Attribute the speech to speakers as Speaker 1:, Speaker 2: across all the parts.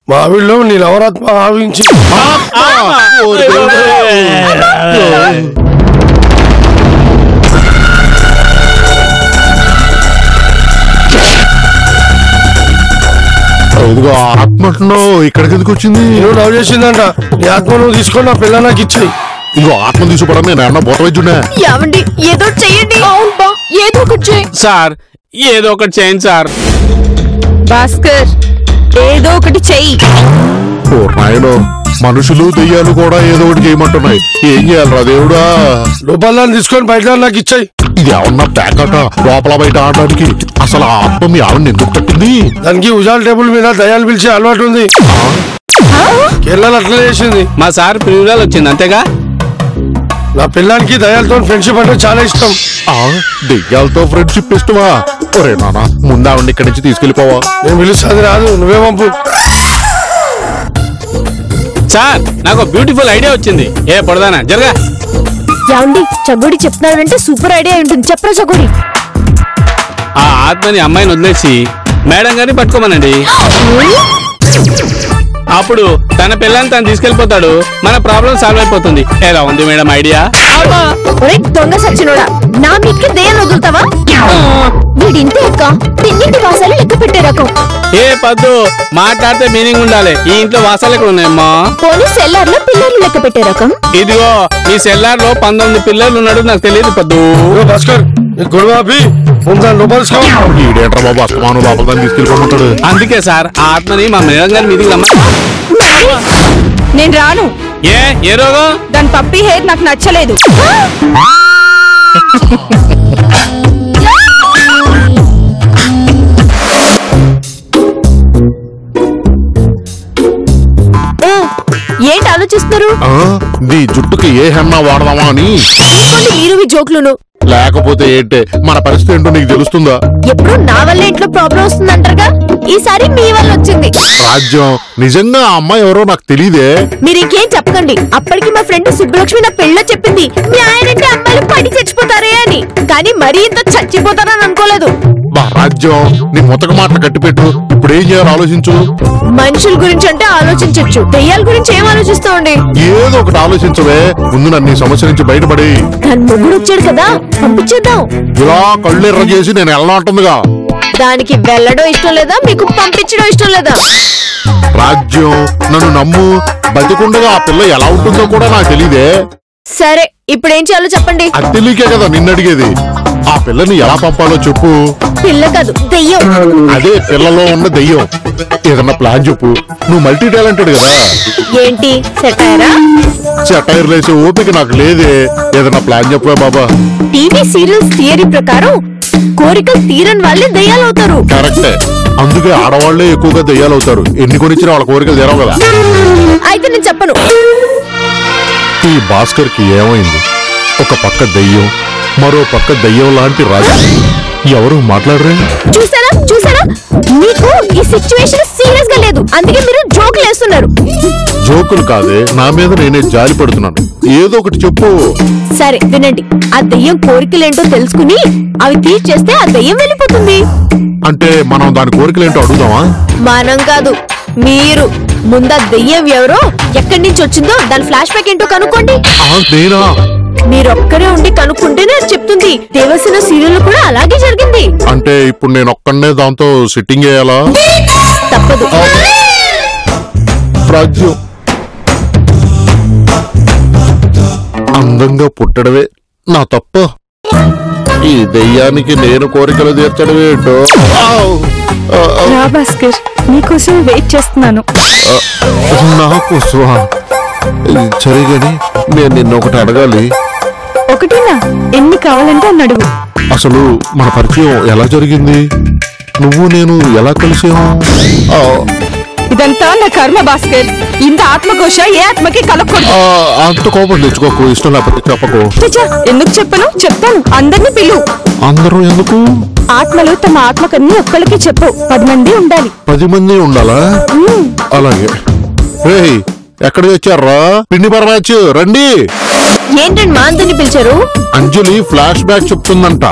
Speaker 1: మా వీళ్ళు నీ నవరాత్మ ఆవించి
Speaker 2: ఆత్మంటున్నావు ఇక్కడికి ఎందుకు వచ్చింది?
Speaker 1: నువ్వు లవ్ చేసిందంట. నీ ఆత్మ నువ్వు తీసుకొని నా పిల్ల నాకు ఇచ్చాయి.
Speaker 2: ఇంకో ఆత్మ తీసుకోవడం నేను ఏమన్నా బోట వైద్యుడా?
Speaker 3: ఏదో చెయ్యండి. ఏదో ఒకటి చేయండి
Speaker 4: సార్, ఏదో ఒకటి చేయండి సార్.
Speaker 3: భాస్కర్, ఏదో ఒకటి చెయ్యి.
Speaker 2: నాయనో, మనుషులు దెయ్యాలు కూడా ఏదో ఒకటి చేయమంటున్నాయి. ఏం చేయాలరా దేవుడా?
Speaker 1: లోపల తీసుకొని బయట నాకు ఇచ్చాయి.
Speaker 2: ఇది ఏమన్నా ప్యాకట లోపల బయట ఆడడానికి? అసలు ఆ ఆత్మ మీ ఆవిడని ఎందుకు కట్టింది?
Speaker 1: దానికి ఉజాల టేబుల్ మీద దయ్యాలు పిలిచే అలవాటు ఉంది. కేరళ అట్లా చేసింది.
Speaker 4: మా సార్ ప్రియురాలు వచ్చింది అంతేగా.
Speaker 1: నా పిల్లానికి దయ్యాలతో ఫ్రెండ్షిప్ అంటే చాలా ఇష్టం.
Speaker 2: దెయ్యాలతో ఫ్రెండ్షిప్ ఇష్టమా? ఒరే నాన్న, ముందు ఆవిడ ఇక్కడి నుంచి తీసుకెళ్లిపోవా.
Speaker 1: నేను పిలుస్తుంది రాదు, నువ్వే పంపు.
Speaker 4: సార్, నాకు బ్యూటిఫుల్ ఐడియా వచ్చింది. ఏ పొడదానా జరగా.
Speaker 3: ఏమండి, చగోడి చెప్తున్నాడంటే సూపర్ ఐడియా ఉంటుంది. చెప్పరా చగోడి?
Speaker 4: ఆ ఆత్మని అమ్మాయిని వదిలేసి మేడం గారిని పట్టుకోమనండి. అప్పుడు తన పిల్లని తను తీసుకెళ్లిపోతాడు. మన ప్రాబ్లం సాల్వ్ అయిపోతుంది. ఎలా ఉంది మేడం ఐడియా?
Speaker 3: దొంగ సచ్చినోడా, నా మీదకి దయ్యాలు వదులుతావా? వీడింతే అక్క, తిన్నింటి వాసాలు లెక్క పెట్టే రకం.
Speaker 4: ఏ పద్దు, మాట్లాడితే మీనింగ్ ఉండాలి. ఈ ఇంట్లో వాసాలు ఎక్కడ ఉన్నాయమ్మా?
Speaker 3: పోలీస్ సెల్లార్ లో పిల్లర్లు లెక్క పెట్టే రకం.
Speaker 4: ఇదిగో, ఈ సెల్లార్ లో 19 పిల్లలు ఉన్నాడు. నాకు తెలియదు పద్దు.
Speaker 1: భాస్కర్,
Speaker 2: ఈడేంట్రా బాబు అస్తమానం లోపల దాన్ని తీసుకెళ్ళిపోమంటాడు?
Speaker 4: అందుకే సార్, ఆ ఆత్మని మా మేడం గారి మీదికి రమ్మ.
Speaker 3: నేను రాను.
Speaker 4: ఏ రోగం?
Speaker 3: దాని పప్పి హెయిర్ నాకు నచ్చలేదు. ఏంటి ఆలోచిస్తున్నారు?
Speaker 2: నీ జుట్టుకి ఏ హెన్నా వాడదామా అని.
Speaker 3: మీరు జోకులును.
Speaker 2: లేకపోతే ఏంటే, మన పరిస్థితి ఏంటో నీకు తెలుస్తుందా?
Speaker 3: ఎప్పుడు నా వల్ల ఇంట్లో ప్రాబ్లం వస్తుందంటారుగా, ఈసారి మీ వల్ల వచ్చింది.
Speaker 2: రాజ్యం, నిజంగా ఆ అమ్మాయి ఎవరో నాకు తెలియదే.
Speaker 3: మీరు ఇంకేం చెప్పకండి. అప్పటికి మా ఫ్రెండ్ సుబ్బలక్ష్మి నా పెళ్ళ చెప్పింది, మీ ఆయనంటే అమ్మాయిలు పడి చచ్చిపోతారే అని. కానీ మరీ ఇంత చచ్చిపోతారని అనుకోలేదు.
Speaker 2: రాజ్యం, నీ మొత్తక మాటలు కట్టిపెట్టు. ఇప్పుడు ఏం చేయాలో ఆలోచించు.
Speaker 3: మనుషుల గురించి అంటే ఆలోచించచ్చు, దెయ్యాల గురించి ఏం ఆలోచిస్తామండి?
Speaker 2: ఏదో ఒకటి ఆలోచించవే. ముందు నన్ను ఈ సమస్య నుంచి బయటపడి.
Speaker 3: దాని మొగుడు వచ్చాడు కదా, పంపించేద్దాం.
Speaker 2: ఇలా కళ్ళెర్ర చేసి నేను వెళ్ళనంటుందిగా.
Speaker 3: దానికి వెళ్ళడం ఇష్టం లేదా, మీకు పంపించడం ఇష్టం లేదా?
Speaker 2: రాజ్యం, నన్ను నమ్ము. బతికుండగా ఆ పిల్ల ఎలా ఉంటుందో కూడా నాకు తెలియదే.
Speaker 3: సరే, ఇప్పుడు ఏం చేయాలో చెప్పండి.
Speaker 2: అది తెలియకే కదా నిన్ను అడిగేది. ఆ పిల్లని ఎలా పంపాలో చెప్పు.
Speaker 3: పిల్ల కాదు, దెయ్యం.
Speaker 2: అదే పిల్లలో ఉన్న దెయ్యం. ఏదన్నా ప్లాన్ చెప్పు. నువ్వు మల్టీ టాలెంటెడ్ కదా.
Speaker 3: ఏంటి సెటైరా?
Speaker 2: సెటైర్ లేసే ఓపిక నాకు లేదే. ఏదన్నా ప్లాన్ చెప్పా బాబా.
Speaker 3: టీవీ సీరియల్స్ థియరీ ప్రకారం కోరికలు తీరని వాళ్ళే దెయ్యాలు అవుతారు.
Speaker 2: కరెక్టే. అందుకే ఆడవాళ్లే ఎక్కువగా దెయ్యాలు అవుతారు. ఎన్ని కొనిచ్చినా వాళ్ళ కోరికలు తీరవు కదా.
Speaker 3: అయితే నేను చెప్పను.
Speaker 2: ఈ భాస్కర్ కి ఏమైంది? ఒక పక్క దెయ్యం, మరో పక్క దెయ్యం లాంటి రాజు. ఎవరు మాట్లాడరే?
Speaker 3: చూసారా చూసారా, మీకు ఈ సిచ్యువేషన్ సీరియస్ గా లేదు, అందుకే మీరు జోకులు వేస్తున్నారు.
Speaker 2: జోకులు కాదే, నా మీద నేనే జాలి పడుతున్నాను. ఏదో ఒకటి చెప్పు.
Speaker 3: సరే వినండి, ఆ దెయ్యం కోరికలేంటో తెలుసుకుని అవి తీర్చేస్తే ఆ దెయ్యం వెళ్ళిపోతుంది.
Speaker 2: అంటే మనం దాని కోరికలేంటో అడుగుదామా?
Speaker 3: మనం కాదు, మీరు. ముందా దెయ్యం ఎవరో, ఎక్కడి నుంచి వచ్చిందో, దాని ఫ్లాష్ బ్యాక్ ఏంటో కనుక్కోండి.
Speaker 2: నేనా?
Speaker 3: మీరొక్కరే ఉండి కనుక్కుంటేనే చెప్తుంది. దేవసేన సీరియల్ కూడా అలాగే జరిగింది.
Speaker 2: అంటే ఇప్పుడు నేను ఒక్కడనే దాంతో సిట్టింగ్ చేయాలా?
Speaker 3: తప్పదు.
Speaker 2: రాజ్యం, అందంగా పుట్టడమే నా తప్ప. ఈ దెయ్యానికి నేను కోరికలు తీర్చడం ఏంటో.
Speaker 3: భాస్కర్, నీకోసం వెయిట్ చేస్తున్నాను.
Speaker 2: నాకోసమా? సరే గాని నేను నిన్నొకటి అడగాలి.
Speaker 3: ఒకటినా? ఎన్ని కావాలంటే అన్ని అడుగు.
Speaker 2: అసలు మన పరిచయం ఎలా జరిగింది? నువ్వు నేను ఎలా కలిసాము?
Speaker 3: ఇదంతా నా కర్మ భాస్కర్. ఇంత ఆత్మకోశ ఏ ఆత్మకి కలగకూడదు.
Speaker 2: అంత కోపం తెచ్చుకోకు. ఇష్టం లేకపోతే చెప్పకు.
Speaker 3: ఎందుకు చెప్పను? చెప్తాను. అందరినీ పిలువు.
Speaker 2: అందరూ ఎందుకు?
Speaker 3: ఆత్మలు తమ ఆత్మకన్ని ఒక్కళ్ళకి చెప్పు. 10 మంది ఉండాలి.
Speaker 2: 10 మంది ఉండాలా? అలాగే. ఎక్కడ తెచ్చారా? పిండి పరమాచ్చు రండి.
Speaker 3: ఏంటండి మా అందరిని పిలిచారు?
Speaker 2: అంజలి ఫ్లాష్ బ్యాక్ చెప్తుందంట.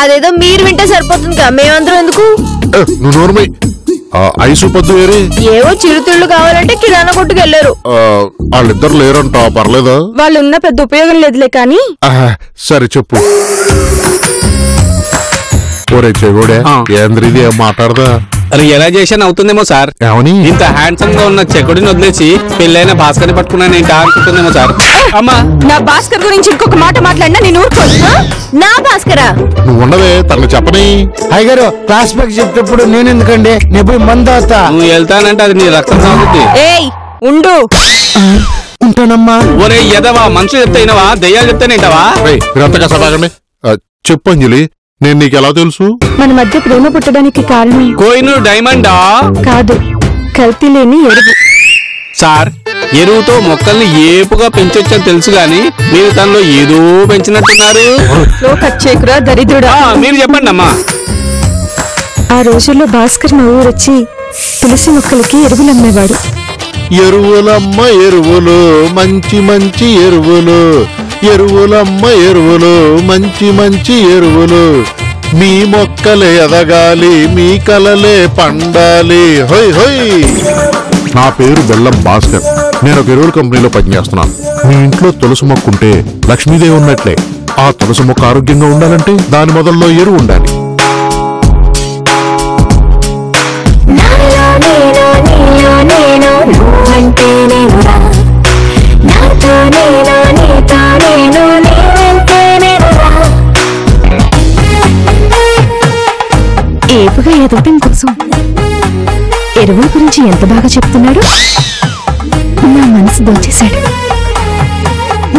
Speaker 3: అదేదో మీరు వింటే సరిపోతుంది కదా, మేమందరం ఎందుకు?
Speaker 2: నువ్వు నోర్మై. ఐసు పద్దు వేరే
Speaker 3: ఏవో చిరుతిళ్ళు కావాలంటే కిరాణా కొట్టుకు వెళ్ళారు.
Speaker 2: వాళ్ళిద్దరు లేరంట, పర్లేదా?
Speaker 3: వాళ్ళు ఉన్న పెద్ద ఉపయోగం లేదులే కానీ.
Speaker 2: సరే చెప్పు. ఒరే చెగోడే, ఏంద్రిది ఏం మాట్లాడదా?
Speaker 4: రియలైజేషన్ అవుతుందేమో సార్.
Speaker 2: ఏమని?
Speaker 4: ఇంత హ్యాండ్సమ్ గా ఉన్న చెక్కుడిని వదిలేసి పెళ్ళైన భాస్కర్ ని పట్టుకున్నాను ఏంటా అనుకుంటుందేమో సార్. అమ్మా,
Speaker 3: నా భాస్కర్ గురించి ఇంకొక మాట మాట్లాడినా నేను ఊరుకోను. నా భాస్కరా?
Speaker 2: నువ్వు ఉండవే, తనకు చెప్పని.
Speaker 1: అయ్యగారు క్లాస్ బ్యాక్ చెప్పేటప్పుడు నేను ఎందుకండి, నేను మందాతా.
Speaker 4: నువ్వు వెళ్తానంటే అది నీ రక్తం తాగుతుంది.
Speaker 3: ఏయ్ ఉండు.
Speaker 1: ఉంటానమ్మా.
Speaker 4: ఒరే ఎదవా, మనుషులు చెప్తాయినవా, దెయ్యాలు చెప్తానేంటవా?
Speaker 2: మీరంతగా సదాగండి. చెప్పు అంజలి, నేను నీకు ఎలా తెలుసు?
Speaker 3: మన మధ్య ప్రేమ పుట్టడానికి కారణం
Speaker 4: కోహినూర్ డైమండా
Speaker 3: కాదు, కల్తీ లేని ఎరువు.
Speaker 4: సార్, ఎరువుతో మొక్కల్ని ఏపుగా పెంచొచ్చని తెలుసు గాని మీరు తనలో ఏదో పెంచినట్టున్నారు.
Speaker 3: కట్ చేయకురా దరిద్రుడా.
Speaker 4: మీరు చెప్పండి అమ్మా.
Speaker 3: ఆ రోజుల్లో భాస్కర్ మా ఊరొచ్చి తులసి మొక్కలకి ఎరువులు అమ్మేవాడు.
Speaker 2: ఎరువులమ్మ ఎరువులు, మంచి మంచి ఎరువులు, ఎరువులమ్మ ఎరువులు, మంచి మంచి ఎరువులు, మీ మొక్కలే ఎదగాలి, మీ కలలే పండాలి. హోయ్ హోయ్. నా పేరు బెల్లం భాస్కర్. నేను ఒక ఎరువుల కంపెనీలో పనిచేస్తున్నాను. మీ ఇంట్లో తులసి మొక్క ఉంటే లక్ష్మీదేవి ఉన్నట్లే. ఆ తులసి మొక్క ఆరోగ్యంగా ఉండాలంటే దాని మొదల్లో ఎరువు ఉండాలి.
Speaker 3: ఏపుగా ఎదగటం కోసం ఎరువుల గురించి ఎంత బాగా చెప్తున్నాడు. నా మనసు దోచేశాడు.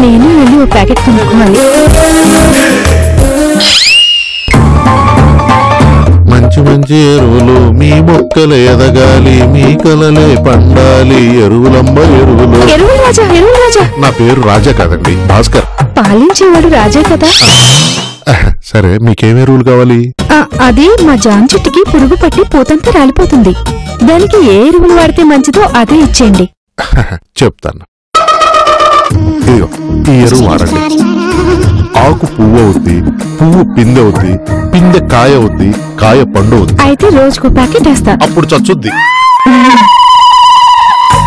Speaker 3: నేను వెళ్ళి ఓ ప్యాకెట్ కొనుక్కోవాలి.
Speaker 2: మంచి మంచి ఎరువులు, మీ మొక్కలు ఎదగాలి, మీ కలలే పండాలి, ఎరువులమ్మ ఎరువులు.
Speaker 3: ఎరువులు రాజా, ఎరువులు రాజా.
Speaker 2: నా పేరు రాజా కాదండి, భాస్కర్.
Speaker 3: పాలించేవాడు రాజే కదా.
Speaker 2: సరే, మీకేం ఎరువులు కావాలి?
Speaker 3: అది మా జాన్ చెట్టుకి పురుగు పట్టి పూతంతా రాలిపోతుంది. దానికి ఏ ఎరువులు వాడితే మంచిదో అదే ఇచ్చేయండి.
Speaker 2: చెప్తాను. ఇదిగో, ఈ ఎరువు వాడండి. ఆకు పువ్వు అవుద్ది, పువ్వు పిందె అవుద్ది, పిందె కాయ అవుద్ది, కాయ పండు అవుద్ది.
Speaker 3: అయితే రోజుకు ప్యాకెట్ వేస్తా.
Speaker 2: అప్పుడు చచ్చుద్ది.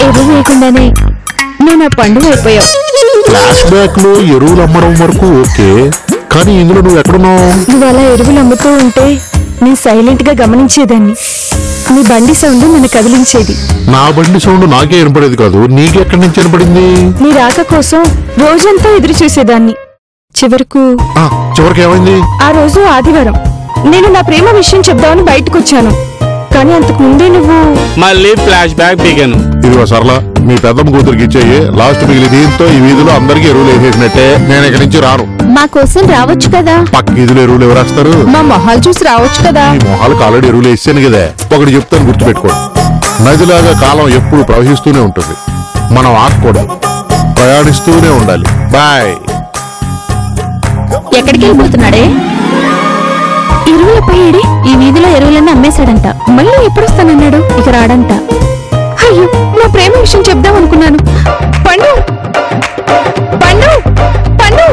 Speaker 3: ఎరువు వేయకుండానే నేను ఆ పండుగ అయిపోయావు.
Speaker 2: ఫ్లాష్ బ్యాక్ లో ఎరువులు అమ్మడం వరకు ఓకే, కానీ ఇందులో నువ్వు ఎక్కడున్నావు?
Speaker 3: నువ్వు అలా ఎరువులు అమ్ముతూ ఉంటే నేను సైలెంట్ గా గమనించేదాన్ని. నీ బండి సౌండ్ నన్ను కదిలించేది.
Speaker 2: నా బండి సౌండ్ నాకే వినపడేది కాదు, నీకెక్కడి నుంచి వినపడింది?
Speaker 3: నీ రాక కోసం రోజంతా ఎదురు చూసేదాన్ని. చివరికి
Speaker 2: ఏమైంది?
Speaker 3: ఆ రోజు ఆదివారం నేను నా ప్రేమ విషయం చెప్దామని బయటకొచ్చాను. కానీ అంతకు ముందే నువ్వు
Speaker 4: మళ్ళీ ఫ్లాష్ బ్యాక్ బిగాను.
Speaker 2: ఇదిగో సరళ, మీ పెద్దమ్మ కూతురికి ఇచ్చేయి. లాస్ట్ మిగిలి దీంతో ఈ వీధిలో అందరికి ఎరువులు వేసేసినట్టే. నేను ఇక్కడి నుంచి రాను.
Speaker 3: మా కోసం రావచ్చు కదా.
Speaker 2: పక్క వీధిలో ఎరువులు ఎవరు వేస్తారు?
Speaker 3: మా మొహాలు చూసి రావచ్చు కదా.
Speaker 2: ఈ మొహాలకు ఆల్రెడీ ఎరువులు వేసాను కదా. ఒకటి చెప్తాను, గుర్తుపెట్టుకోండి. నదిలాగా కాలం ఎప్పుడు ప్రవహిస్తూనే ఉంటుంది. మనం ఆగకూడదు, ప్రయాణిస్తూనే ఉండాలి. బాయ్.
Speaker 3: ఎక్కడికి వెళ్ళిపోతున్నాడే? ఎరువుల పైడి ఈ వీధిలో ఎరువులన్నీ అమ్మేశాడంట. మళ్ళీ ఎప్పుడు వస్తానన్నాడు? ఇక రాడంట. అయ్యో, నా ప్రేమ విషయం చెప్దాం అనుకున్నాను. పండు పండు పండు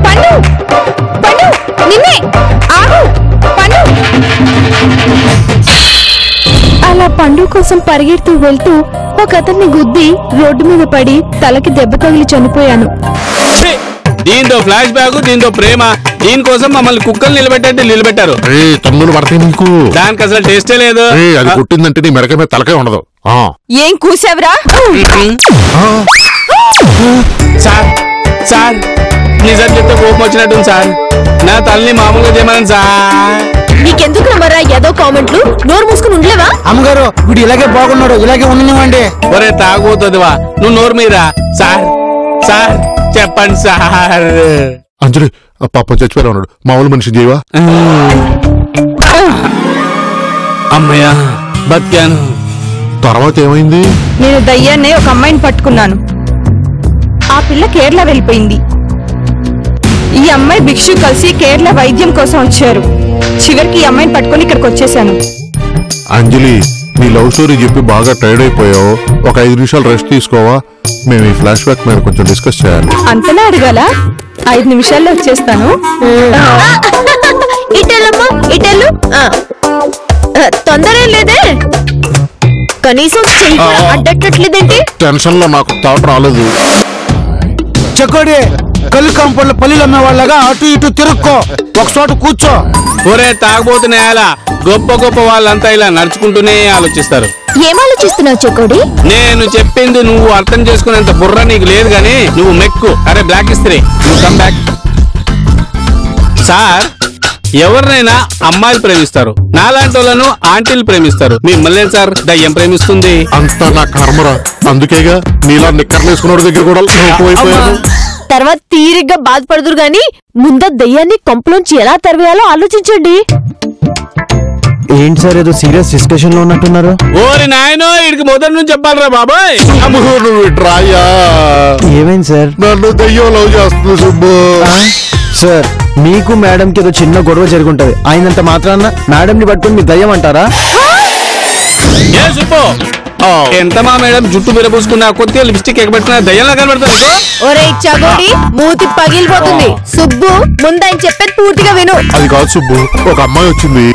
Speaker 3: పండు పండు నిన్నే ఆగు పండు. అలా పండు కోసం పరిగెడుతూ వెళ్తూ ఒక అతన్ని గుద్ది రోడ్డు మీద పడి తలకి దెబ్బ తగిలి చనిపోయాను.
Speaker 4: దీంతో ఫ్లాష్ బ్యాక్, దీంతో ప్రేమ, దీనికోసం మమ్మల్ని కుక్కలు నిలబెట్టంటే నిలబెట్టారు.
Speaker 2: తన్నులు పడతాయి నీకు.
Speaker 4: దానికి అసలు టేస్టే లేదు.
Speaker 2: అది కుట్టిందంటే నీ మెడక మీద తలకే ఉండదు.
Speaker 3: ఏం కూసావురా?
Speaker 4: సార్ సార్, నిజం చెప్తే కోపం వచ్చినట్టుంది సార్. నా తల్లిని మామూలుగా చేయమని సార్.
Speaker 3: నీకెందుకు రమ్మరా ఏదో కామెంట్లు? నోరు మూసుకుని ఉండలేవా?
Speaker 1: అమ్మగారు వీడు ఇలాగే బాగున్నాడు, ఇలాగే ఉండనివ్వండి.
Speaker 4: ఒరే తాగుతుందివా, నువ్వు నోరు మీరా. సార్ సార్ చెప్పండి సార్.
Speaker 2: అంజలి, పాపం చచ్చిపోయినా ఉన్నాడు. మామూలు మనిషి జీవా.
Speaker 4: అమ్మయ్యా, బతికాను.
Speaker 2: తర్వాత ఏమైంది?
Speaker 3: నేను దయ్యాన్నే ఒక అమ్మాయిని పట్టుకున్నాను. ఆ పిల్ల కేరళ వెళ్ళిపోయింది. ఈ అమ్మాయి భిక్షు కలిసి కేరళ వైద్యం కోసం వచ్చారు. చివరికి ఈ అమ్మాయిని పట్టుకుని ఇక్కడికి వచ్చేసాను.
Speaker 2: అంజలి, నీ లవ్ స్టోరీ చెప్పి బాగా టైర్డ్ అయిపోయావు. ఒక 5 నిమిషాలు రెస్ట్ తీసుకోవా? మేము ఈ ఫ్లాష్ బ్యాక్ మీద కొంచెం డిస్కస్ చేయాలి.
Speaker 3: అంతలా అడగాల? 5 నిమిషాల్లో వచ్చేస్తాను. ఇటెల్లమ్మా, ఇటెల్లు. తొందర లేదే.
Speaker 5: కనీసం చెయ్యి కూడా అడ్డట్లేదేంటి?
Speaker 2: టెన్షన్ లో నాకు థాట్ రాలేదు.
Speaker 1: చెకోడి కళ్ళు కాంపౌండ్ లో పల్లీలు అమ్మే వాళ్ళగా అటు ఇటు తిరుక్కో, ఒక చోట కూర్చో.
Speaker 4: ఒరే తాగబోతున్నా అలా గొప్ప గొప్ప వాళ్ళంతా ఇలా నడుచుకుంటూనే ఆలోచిస్తారు.
Speaker 5: ఏం ఆలోచిస్తున్నావు చెకోడి?
Speaker 4: నేను చెప్పింది నువ్వు అర్థం చేసుకునేంత బుర్ర నీకు లేదు గానీ నువ్వు మెక్కు. అరే బ్లాక్ ఇస్త్రీ, నువ్వు కమ్ బ్యాక్. సార్, ఎవరినైనా అమ్మాయిలు ప్రేమిస్తారు, నాలాంటి వాళ్ళను ఆంటీలు ప్రేమిస్తారు. మిమ్మల్ని సార్ దయ్యం ప్రేమిస్తుంది.
Speaker 2: అంతా నా కర్మరా, అందుకేగా నీలా నిక్కర్లు వేసుకున్న దగ్గర కూడా ఎక్కువైపోయాను.
Speaker 5: తర్వాత తీరిగ్గా బాధపడదురు గాని ముందు దయ్యాన్ని కొంపలోంచి ఎలా తరివేయాలో ఆలోచించండి.
Speaker 6: ఏంటి సార్ ఏదో సీరియస్ డిస్కషన్ లో ఉన్నట్టున్నారు?
Speaker 4: ఓరి నాయనో, ఇడికి మొదటి నుంచి చెప్పాలరా బాబాయ్.
Speaker 2: నువ్వు ట్రాయా?
Speaker 6: ఏమైంది సార్?
Speaker 2: నన్ను దయ్యం లవ్ చేస్తుంది సుబ్బు.
Speaker 6: సార్, మీకు మేడం కి ఏదో చిన్న గొడవ జరుగుంటది, అయినంత మాత్రాన మేడం ని పట్టుకుని మీరు దయ్యం అంటారా?
Speaker 4: ఏ సుబ్బు, ఎంత మా మేడం జుట్టు విరబూసుకున్నా కొద్దిగా లిప్స్టిక్ ఎగబెట్టుకున్నా దయ్యంలా కనబడతారు.
Speaker 5: ఒరే చగోడి, మూతి పగిలిపోతుంది. సుబ్బు, ముందని చెప్పేది పూర్తిగా విను.
Speaker 2: అది కాదు సుబ్బు, ఒక అమ్మాయి వచ్చింది.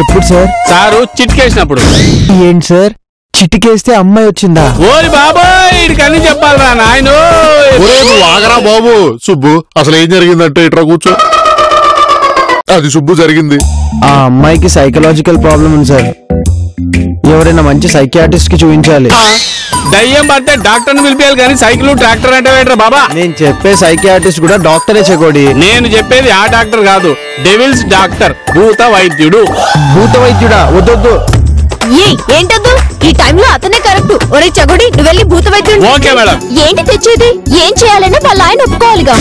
Speaker 6: ఎప్పుడు సార్?
Speaker 4: సారు చిట్కేసినప్పుడు.
Speaker 6: ఏంటి సార్, చిటికేస్తే అమ్మాయి వచ్చిందా?
Speaker 4: ఓరి బాబాయ్, ఇడికి అన్ని చెప్పాలరా నాయనో.
Speaker 2: ఒరే నువ్వు ఆగరా బాబు. సుబ్బు, అసలు ఏం జరిగిందంటే ఇట్లా కూర్చో. అది సుబ్బు జరిగింది.
Speaker 6: ఆ అమ్మాయికి సైకలాజికల్ ప్రాబ్లం ఉంది సార్, ఎవరైనా మంచి సైకియాట్రిస్ట్ కి చూపించాలి.
Speaker 4: దయ్యం పడితే డాక్టర్ ని పిలిపేయాలి కానీ సైకిల్ ట్రాక్టర్ అంటే ఏంట్రా బాబా?
Speaker 6: నేను చెప్పే సైకియాట్రిస్ట్ కూడా డాక్టరే చెకోడి.
Speaker 4: నేను చెప్పేది ఆ డాక్టర్ కాదు, డెవిల్స్ డాక్టర్, భూత వైద్యుడు.
Speaker 6: భూత వైద్యుడా? వద్దొద్దు.
Speaker 5: ఏంటద్దు, ఈ టైంలో అతనే కరెక్ట్. ఒరే చగోడి, నువ్వు వెళ్ళి భూత వైద్యుడు.
Speaker 4: Okay madam.
Speaker 5: ఏంటి తెచ్చేది? ఏం చేయాలని వాళ్ళ ఆయన ఒప్పుకోవాలిగా.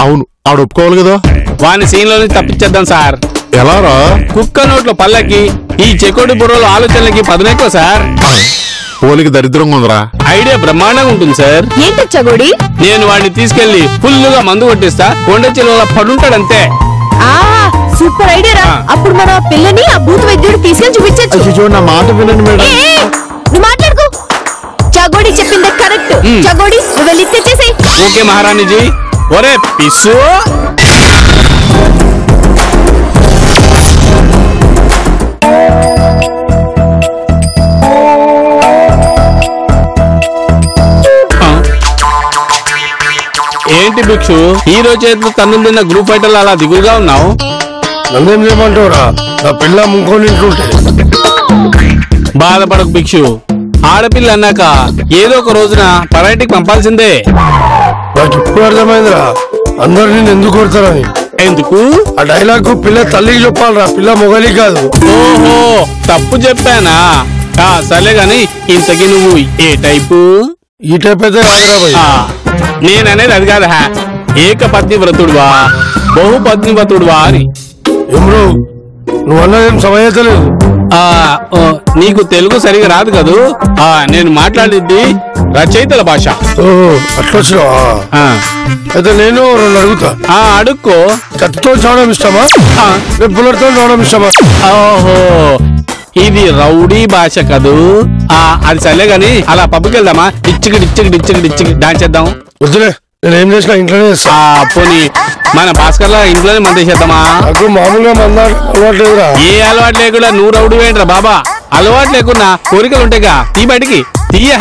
Speaker 2: అవును, ఆవిడ ఒప్పుకోవాలి కదా.
Speaker 4: వాని సీన్ లో నుంచి తప్పించేద్దాం సార్.
Speaker 2: ఎలారా?
Speaker 4: కుక్క నోట్లో పల్లకి, ఈ చెకోడి బుర్రలో ఆలోచనలకి పదునెక్కువ సార్.
Speaker 2: పోలికి దరిద్రంగా ఉందిరా.
Speaker 4: ఐడియా బ్రహ్మాండంగా ఉంటుంది సార్.
Speaker 5: ఏంటి చగోడి?
Speaker 4: నేను వాడిని తీసుకెళ్లి ఫుల్లుగా మందు కొట్టిస్తా, కొండ చిలువలా పడుంటాడంతే.
Speaker 5: సూపర్ ఐడియా రా. అప్పుడు మన పిల్లని ఆ భూత వైద్యుడు తీసుకెళ్లి చూపించచ్చు.
Speaker 6: అయ్యో, నా మాట వినండి మేడం.
Speaker 5: నువ్వు మాట్లాడుకో. చగోడి చెప్పిందే కరెక్ట్. చగోడి, నువ్వు వెళ్ళి తెచ్చేసేయ్.
Speaker 4: ఓకే మహారాణిజీ. ఒరే పిస్సు, ఏంటి భిక్షు హీరో చేతులు తన్నులు తిన్న గ్రూప్ ఫైటర్ అలా దిగులుగా ఉన్నావు?
Speaker 1: నన్నేం చేయమంటావురా, నా పిల్ల ఇంకోనింటుంటే.
Speaker 4: బాధపడకు భిక్షు, ఆడపిల్ల అన్నాక ఏదో ఒక రోజున పరాయిటికి పంపాల్సిందే.
Speaker 1: నాకు ఇప్పుడు అర్థమైందిరా అందరు నేను ఎందుకు కొడతారని.
Speaker 4: ఎందుకు?
Speaker 1: ఆ డైలాగ్ పిల్ల తల్లికి చెప్పాలరా, పిల్ల మొగలి కాదు.
Speaker 4: ఓహో, తప్పు చెప్పానా? సరే గాని ఇంతకీ నువ్వు ఏ టైపు?
Speaker 1: ఈ టైప్ అయితే రాదురా భయ్.
Speaker 4: నేననేది అది కాదా, ఏకపత్ని వ్రతుడువా బహుపత్ని వ్రతుడువా అని.
Speaker 1: ఏమ్రో, నువ్వు అన్నదేం సమయతలేదు.
Speaker 4: నీకు తెలుగు సరిగా రాదు కదూ. నేను మాట్లాడేది రచయితల భాష.
Speaker 1: ఓహో, అట్లొచ్చినావా? అయితే నేను రెండు అడుగుతా.
Speaker 4: అడుక్కో.
Speaker 1: కత్తితో చావడం ఇష్టమా, బుల్లెట్తో చావడం ఇష్టమా?
Speaker 4: ఓహో, ఇది రౌడీ భాష కదూ. అది సర్లే గాని అలా పబ్కి వెళ్దామా? డిచ్చికి డిచ్చికి డిచ్చికి డిచ్చికి డాన్స్ చేద్దాం.
Speaker 1: వద్దులే, నేను ఏం చేసినా ఇంట్లోనే చేస్తా.
Speaker 4: పోనీ మన భాస్కర్ లా ఇంట్లోనే మంద చేద్దామా?
Speaker 1: నాకు మామూలుగా మంద అలవాటు లేదురా.
Speaker 4: ఏ అలవాటు లేకుండా నువ్వు రౌడీ ఏంట్రా బాబా? అలవాటు లేకున్నా కోరికలు ఉంటాయిగా, తీ బయటికి తీయ.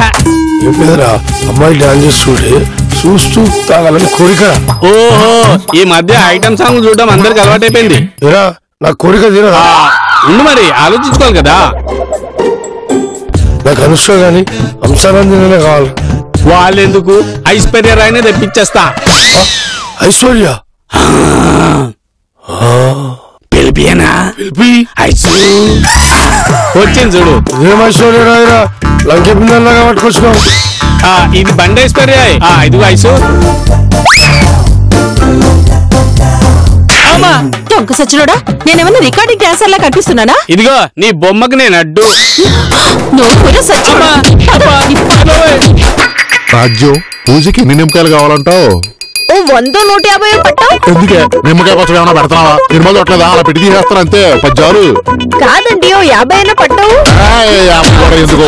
Speaker 1: ఏరా, అమ్మాయి డాన్స్ చేస్తుంటే చూస్తూ తాగాలని కోరిక.
Speaker 4: ఓహో, ఈ మధ్య ఐటమ్ సాంగ్ చూడడం అందరికి అలవాటైపోయింది.
Speaker 1: ఏరా, నా కోరిక తీరా.
Speaker 4: ఉండు మరి, ఆలోచించుకోవాలి కదా.
Speaker 1: నాకు అనుష్క గాని అంశానందనే కావాలి.
Speaker 4: వాళ్ళెందుకు, ఐశ్వర్య రాయనే తెప్పించేస్తా.
Speaker 1: ఐశ్వర్య
Speaker 4: పిలిపియనా?
Speaker 1: పిలిపి
Speaker 4: వచ్చింది చూడు.
Speaker 1: ఏం ఐశ్వర్య రాయరా, లంకె పిల్లలాగా పట్టుకొచ్చినావు.
Speaker 4: ఇది బండి ఐశ్వర్య. ఇదిగో ఐసు.
Speaker 3: దొంగ సచ్చినోడా, నేనేమన్నా రికార్డింగ్ డాన్సర్ లా కనిపిస్తున్నానా?
Speaker 4: ఇదిగో నీ బొమ్మకు నేను అడ్డు.
Speaker 2: రాజ్యం పూజకి ఎన్ని నిమ్మకాయలు కావాలంటావు?
Speaker 5: ఓ 100 150 పట్టావు.
Speaker 2: ఎందుకే నిమ్మకాయ పచ్చడి ఏమైనా పెడతావా? నిర్మల్ చోట్లేదా అలా పెట్టి తీసేస్తాను అంతే. పద్యాలు
Speaker 5: కాదండి ఓ 50 అయినా పట్టావు.
Speaker 2: ఎందుకు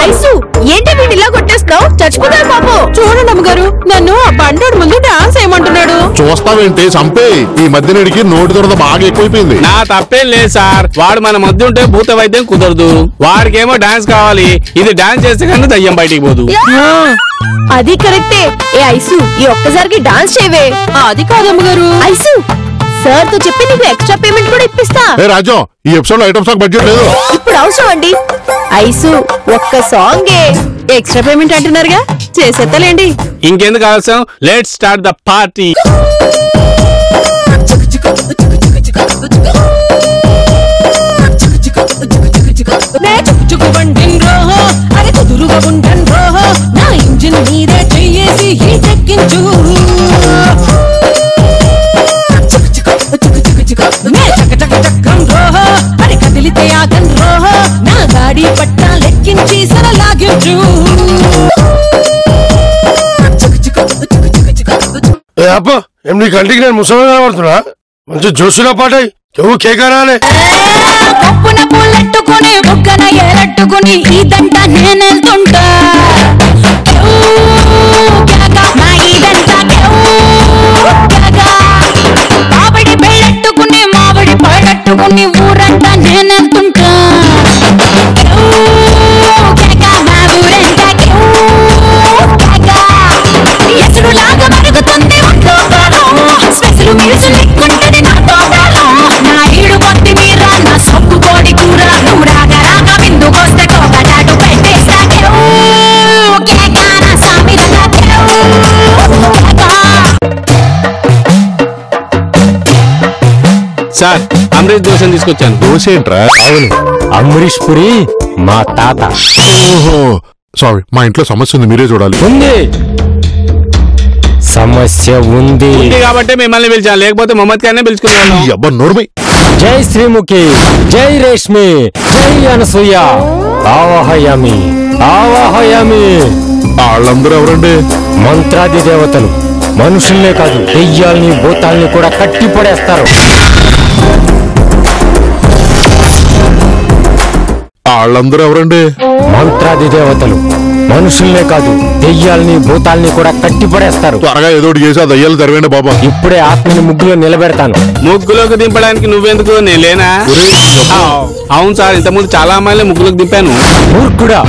Speaker 5: ఐసు ఏంటి వీడు ఇలా కొట్టేస్తున్నావు? చచ్చిపోతాడు పాపం.
Speaker 3: చూడండి అమ్మగారు, నన్ను ఆ బండోడు ముందు డాన్స్ ఏమంటున్నాడు.
Speaker 2: చూస్తావేంటి? చంపే. ఈ మధ్యనడికి నోటి దొరద బాగా ఎక్కువైపోయింది.
Speaker 4: నా తప్పేం లేదు సార్, వాడు మన మధ్య ఉంటే భూత వైద్యం కుదరదు. వాడికేమో డాన్స్ కావాలి, ఇది డాన్స్ చేస్తే కానీ దయ్యం బయటికి పోదు.
Speaker 5: అది కరెక్టే. ఏ ఐసు ఈ ఒక్కసారికి డాన్స్ చేయవే.
Speaker 3: అది కాదమ్మగారు.
Speaker 5: ఐసు సార్ తో చెప్పి నీకు ఎక్స్ట్రా పేమెంట్ కూడా ఇప్పిస్తా.
Speaker 2: ఏ రాజం, ఈ ఎపిసోడ్ లో ఐటమ్ సాంగ్ బడ్జెట్ లేదు.
Speaker 5: ఇప్పుడు అవసరం అండి. ఐసు ఒక్క సాంగే.
Speaker 3: ఎక్స్ట్రా పేమెంట్ అంటున్నారుగా, చేసేత్తలేండి.
Speaker 4: ఇంకెందుకు ఆలస్యం, లెట్స్ స్టార్ట్ ద పార్టీ.
Speaker 3: అరే కుదురుగా ఉండన్ రోహో, నా ఇంజిన్ మీదే చెయ్యేసి హీటెక్కించు. చక్కం రోహో, అరే కదిలితే ఆగన్ రోహో, నా గాడి పట్టా లెక్కించి సరలాగించు.
Speaker 7: అప్ప ఏం నీ కంటికి నేను ముసలి కనబడుతున్నా? మంచి జోషుల పాట ఎవరు కేకరాలే.
Speaker 3: పప్పున పూలెట్టుకుని బుగ్గన ఏలట్టుకుని ఇదంతా నేనెళ్తుంటా. మామిడి పెళ్ళెట్టుకుని మామిడి పళ్ళెట్టుకుని ఊరంతా నేనెళ్తుంటా. ఎసురులాగా మరుగుతుంది స్పెషల్ మీల్స్ లెక్కుంటది నాతో నా ఈడు కొద్ది మీరా నా సొక్కు కోడి కూర నువ్వు రాగా రాగా విందుకొస్తే కోగటాటు పెట్టేస్తా.
Speaker 4: సార్ అమృత్ దోశ తీసుకొచ్చాను.
Speaker 2: దోశ ఏంట్రా?
Speaker 6: అవును, అమరీష్ పురి మా తాత.
Speaker 2: ఓహో సారీ, మా ఇంట్లో సమస్య ఉంది, మీరే చూడాలి.
Speaker 6: ఉంది సమస్య ఉంది
Speaker 4: కాబట్టి మిమ్మల్ని పిలిచాను, లేకపోతే మొహమ్మద్ ఖాన్ పిలుచుకున్నాను.
Speaker 2: అబ్బా నోర్మై.
Speaker 6: జై శ్రీముఖి, జై రేష్మి, జై అనసూయ. ఆవాహయామి ఆవాహయామి.
Speaker 2: వాళ్ళందరూ ఎవరండి?
Speaker 6: మంత్రాది దేవతలు. మనుషుల్నే కాదు దెయ్యాల్ని భూతాల్ని కూడా కట్టి పడేస్తారు.
Speaker 2: వాళ్ళందరూ ఎవరండి?
Speaker 6: మంత్రాది దేవతలు. మనుషుల్నే కాదు దెయ్యాల్ని భూతాల్ని కూడా కట్టి పడేస్తారు.
Speaker 2: త్వరగా ఏదో ఒకటి చేసి ఆ దయ్యాలు తెరవేండి బాబా.
Speaker 6: ఇప్పుడే ఆత్మని ముగ్గులో నిలబెడతాను.
Speaker 4: ముగ్గులోకి దింపడానికి నువ్వెందుకు, నేను లేనా? అవును సార్, ఇంతకుముందు చాలా అమ్మాయిలు ముగ్గులోకి దింపాను.
Speaker 6: మూర్ఖుడా,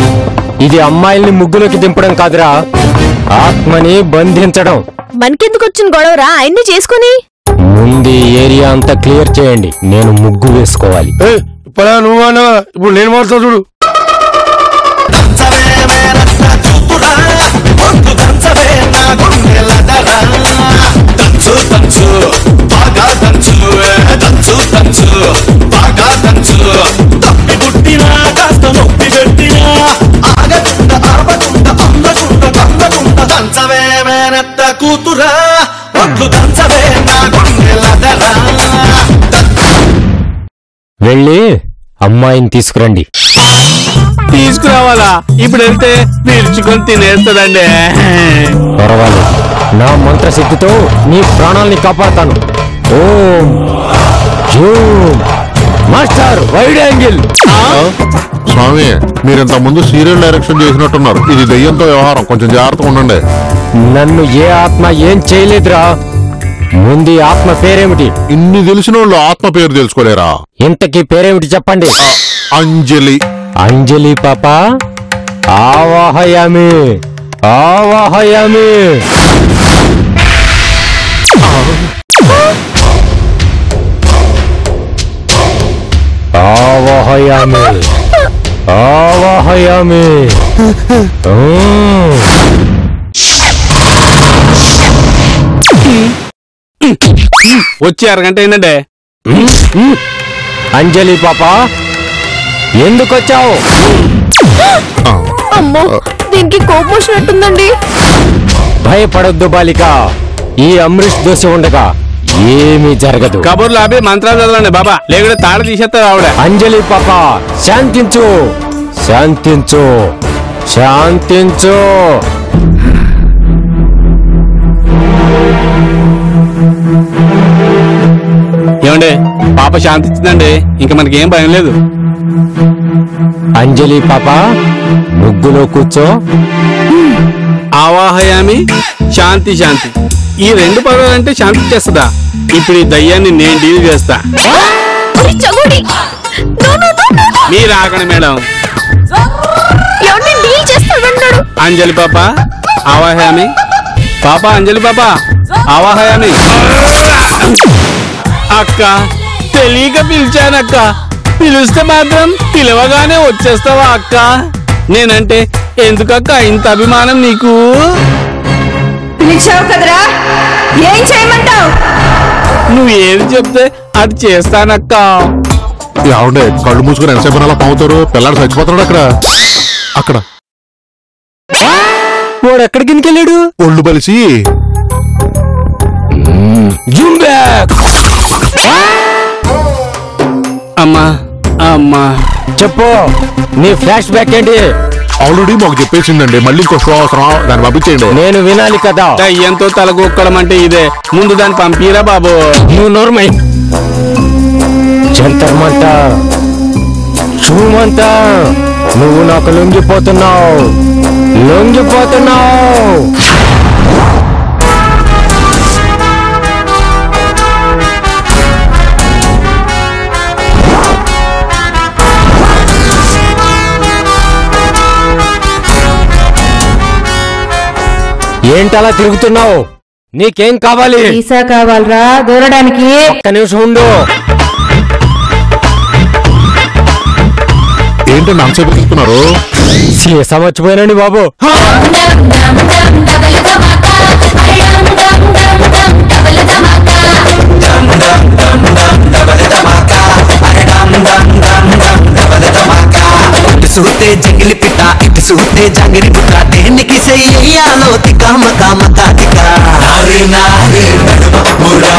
Speaker 6: ఇది అమ్మాయిల్ని ముగ్గులోకి దింపడం కాదురా, ఆత్మని బంధించడం.
Speaker 5: మనకెందుకు వచ్చిన గొడవరా? ఆయన్ని చేసుకుని
Speaker 6: ముందు ఏరియా అంతా క్లియర్ చేయండి, నేను ముగ్గు వేసుకోవాలి.
Speaker 7: ఇప్పుడు నువ్వు అన్నా, ఇప్పుడు నేను మారుతా చూడు.
Speaker 8: కూతురా
Speaker 6: వెళ్ళి అమ్మాయిని తీసుకురండి.
Speaker 4: తీసుకురావాలా? ఇప్పుడు వెళ్తే పిలుచుకొని తినేస్తుందండి.
Speaker 6: పర్వాలేదు, నా మంత్రశక్తితో నీ ప్రాణాల్ని కాపాడతాను. ఓం జూమ్. Master wide angle.
Speaker 2: స్వామి, మీరింత ముందు సీరియల్ డైరెక్షన్ చేసినట్టున్నారు. ఇది దెయ్యంతో వ్యవహారం, కొంచెం జాగ్రత్తగా ఉండండి.
Speaker 6: నన్ను ఏ ఆత్మ ఏం చేయలేదురా. ముందు ఆత్మ పేరేమిటి?
Speaker 2: ఇన్ని తెలిసిన వాళ్ళు ఆత్మ పేరు తెలుసుకోలేరా?
Speaker 6: ఇంతకీ పేరేమిటి చెప్పండి.
Speaker 2: అంజలి.
Speaker 6: అంజలి పాప, ఆవాహయామి ఆవాహయామి. ఆవాహయామి ఆవాహయామి.
Speaker 4: వచ్చి అరగంట అయిందండి.
Speaker 6: అంజలి పాప, ఎందుకు వచ్చావు?
Speaker 5: అమ్మో, దీనికి కోపం వచ్చినట్టుందండి.
Speaker 6: భయపడొద్దు బాలిక, ఈ అమరీష్ దోశ ఉండగా ఏమీ జరగదు.
Speaker 4: కబుర్లు ఆపి మంత్రాలు చదవండి బాబా, లేకుంటే తాళ తీసేస్తారు ఆవిడ.
Speaker 6: అంజలి పాప శాంతించు, శాంతించు, శాంతించు.
Speaker 4: ఏమండి పాప శాంతి ఇచ్చిందండి, ఇంకా మనకేం భయం లేదు.
Speaker 6: అంజలి పాప ముగ్గులో కూర్చో.
Speaker 4: ఆవాహయామి శాంతి శాంతి, ఈ 2 పదాలంటే శాంతి చేస్తుందా? ఇప్పుడు ఈ దయ్యాన్ని నేను డీల్ చేస్తా. మీరు ఆగండి మేడం. అంజలి పాప ఆవాహయామి, పాప అంజలి పాప ఆవాహయామి. అక్క తెలియక పిలిచానక్క, పిలిస్తే మాత్రం పిలవగానే వచ్చేస్తావా అక్క? నేనంటే ఎందుకక్క ఇంత అభిమానం నీకు?
Speaker 3: పిలిచావు కదరా, ఏం చేయమంటావు?
Speaker 4: నువ్వు ఏది చెప్తే అది చేస్తానక్క.
Speaker 2: ఆవిడే కళ్ళు మూసుకుని ఎంతసేపు అలా పావుతారు? పిల్లాడు చచ్చిపోతున్నాడు అక్కడ. అక్కడ
Speaker 6: వాడు ఎక్కడికి వెళ్ళాడు?
Speaker 2: ఒళ్ళు బలిసి
Speaker 4: అమ్మా అమ్మా
Speaker 6: చెప్పు, నీ ఫ్లాష్ బ్యాక్ ఏంటి?
Speaker 2: ఆల్రెడీ మాకు చెప్పేసిందండి, మళ్ళీ ఇంకో షో అవసరం, దాన్ని పంపించేయండి.
Speaker 6: నేను వినాలి కదా.
Speaker 4: దయ్యంతో తలగొక్కడం అంటే ఇదే, ముందు దాన్ని పంపిరా బాబు.
Speaker 6: నువ్వు నోర్మై. జంతర్మంత చూమంత, నువ్వు నాకు లొంగిపోతున్నావు. ఏంటలా తిరుగుతున్నావు? నీకేం కావాలి?
Speaker 3: వీసా కావాలరా దూరడానికి?
Speaker 6: ఒక్క నిమిషం ఉండు.
Speaker 2: ఏంటండి అంతసేపు తిరుగుతున్నారు?
Speaker 6: సీసా మర్చిపోయానండి బాబు.
Speaker 8: సూతే జంగిలి పిట్ట, ఇటు సూతే జంగిలి పుట్ట, దేనికి చెయ్యాలో తికామ కామ తాతిక. నారి నారి నడుమ మురా